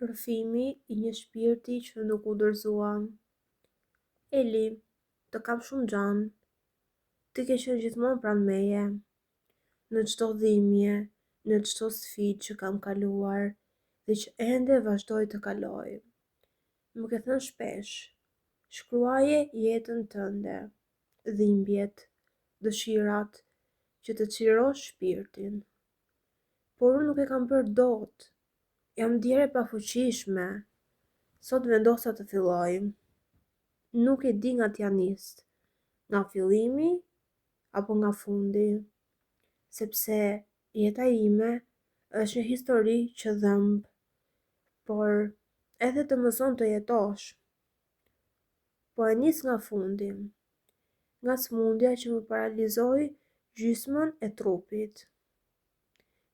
Përfimi i një shpirti që nuk u dorëzua. Eli, të kam shumë gjanë, ti ke qenë gjithmonë pranë meje, në çdo dhimbje, në çdo sfidë që kam kaluar dhe që ende vazhdoj të kaloj. Më ke thënë shpesh, shkruaje jetën tënde, dhimbjet, dëshirat që të çlirosh shpirtin. Por unë nuk e kam bërë dot. Jam djere pafuqishme. Sot vendosa të filloj. Nuk e di nga t'ja nis, nga fillimi apo nga fundi, sepse jeta ime është një histori që dhëmb, por edhe të mëson të jetosh. Po e nis nga fundi, nga smundja që më paralizoi gjysmën e trupit,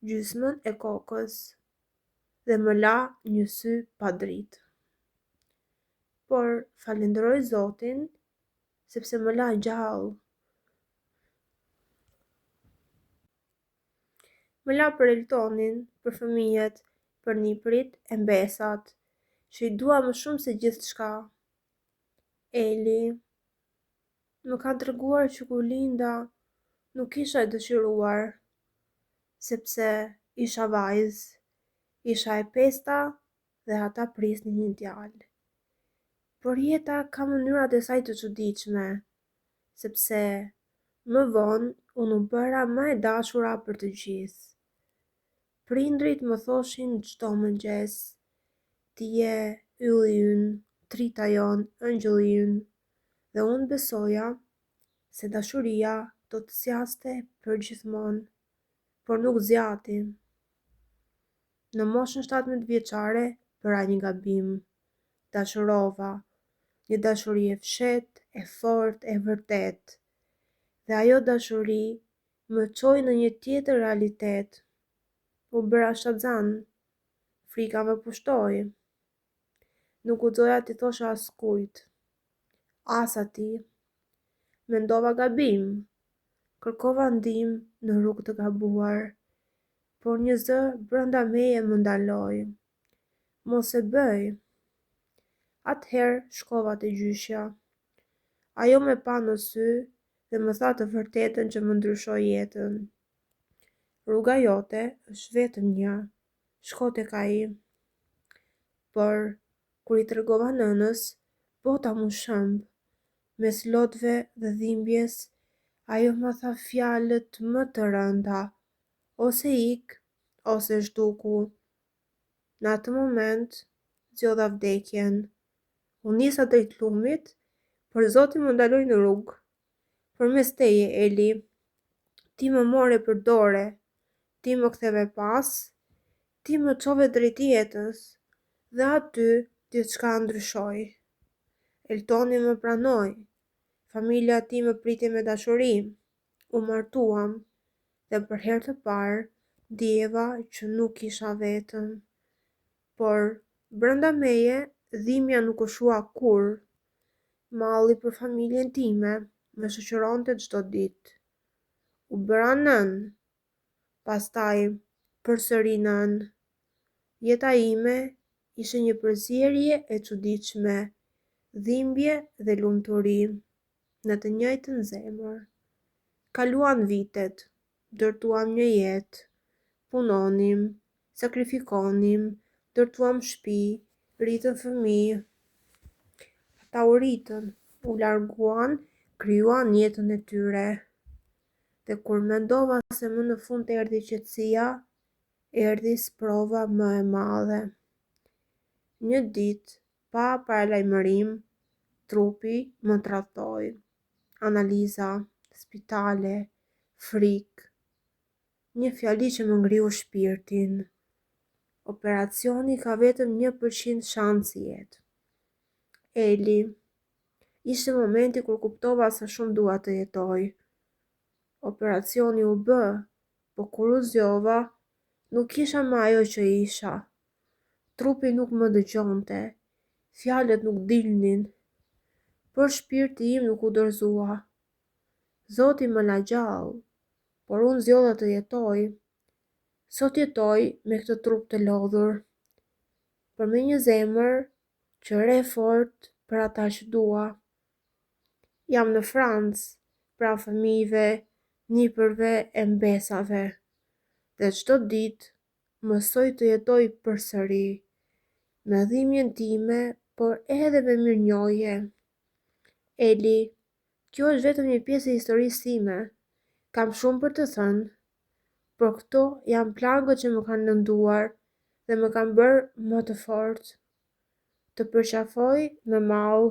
gjysmën e kokës dhe më la një sy pa dritë. Por falenderoj Zotin sepse më la gjallë. Më la për Eltonin, për fëmijët, për niprit e mbesat, që i dua më shumë se gjithçka. Eli më ka treguar që kur linda nuk isha e dëshiruar, sepse isha vajzë, isha e pesta dhe ata prisnin një djalë. Por jeta ka mënyrat e saj të çuditshme, sepse më vonë unë u bëra më e dashura për të gjithë. Prindrit më thoshin çdo mëngjes, ti je ylli ynë, trita jon, ëngjëlli ynë, dhe unë besoja se dashuria do të zjaste për gjithmonë, por nuk zjati. Në moshën 17 vjeçare bëra një gabim. Dashurova, një dashuri e fshehtë, e fortë, e vërtetë. Dhe ajo dashuri më çoi në një tjetër realitet. U bëra shazan, frika më pushtoi. Nuk guxoja t'i thosha askujt, as atij. Mendova gabim, kërkova ndihmë në rrugë të gabuar, por një zë brenda meje më ndaloi. Mos e bëj. Atëherë shkova te gjyshja. Ajo më pa në sy dhe më tha të vërtetën që më ndryshoi jetën. Rruga jote është vetëm një, shko tek ai. Por kur i tregova nënës, bota mu shëmb. Mes lotëve dhe dhimbjes, ajo më tha fjalët më të rënda, ose ik, ose zhduku. Në atë moment, zgjodha vdekjen. U nisa drejt lumit, por Zoti më ndaloi në rrugë. Përmes teje, Eli, ti më more për dore, ti më ktheve pas, ti më çove drejt jetës, dhe aty diçka ndryshoi. Eltoni më pranoi, familja ti më priti me dashuri, u martuam, dhe për herë të parë ndjeva që nuk isha vetëm. Por brenda meje dhimbja nuk u shua kurrë. Malli për familjen time më shoqëronte çdo ditë. U bëra nën, pastaj përsëri nën. Jeta ime ishte një përzierje e çuditshme, dhimbje dhe lumturi në të njëjtën zemër. Kaluan vitet, ndërtuam një jetë, punonim, sakrifikonim, ndërtuam shtëpi, rritëm fëmijë. Ata u rritën, u larguan, krijuan jetën e tyre. Dhe kur mendova se më në fund erdhi qetësia, erdhi sprova më e madhe. Një ditë, pa paralajmërim, trupi më tradhtoi. Analiza, spitale, frikë. Një fjali që më ngriu shpirtin. Operacioni ka vetëm 1% shans jetë. Eli, ishte momenti kur kuptova sa shumë dua të jetoj. Operacioni u bë, po kur u zgjova, nuk isha më ajo që isha. Trupi nuk më dëgjonte, fjalët nuk dilnin, por shpirti im nuk u dorëzua. Zoti më la gjallë, por unë zgjodha të jetoj. Sot jetoj me këtë trup të lodhur, për me një zemër që re fort për ata që dua. Jam në Francë, pra fëmijëve, nipërve e mbesave, dhe çdo ditë mësoj të jetoj përsëri, me dhimbjen time, por edhe me mirënjohje. Eli, kjo është vetëm një pjesë e historisë time. Kam shumë për të thënë, por këto janë plagët që më kanë lënduar dhe më kanë bërë më të fortë. Të përqafoj me mall.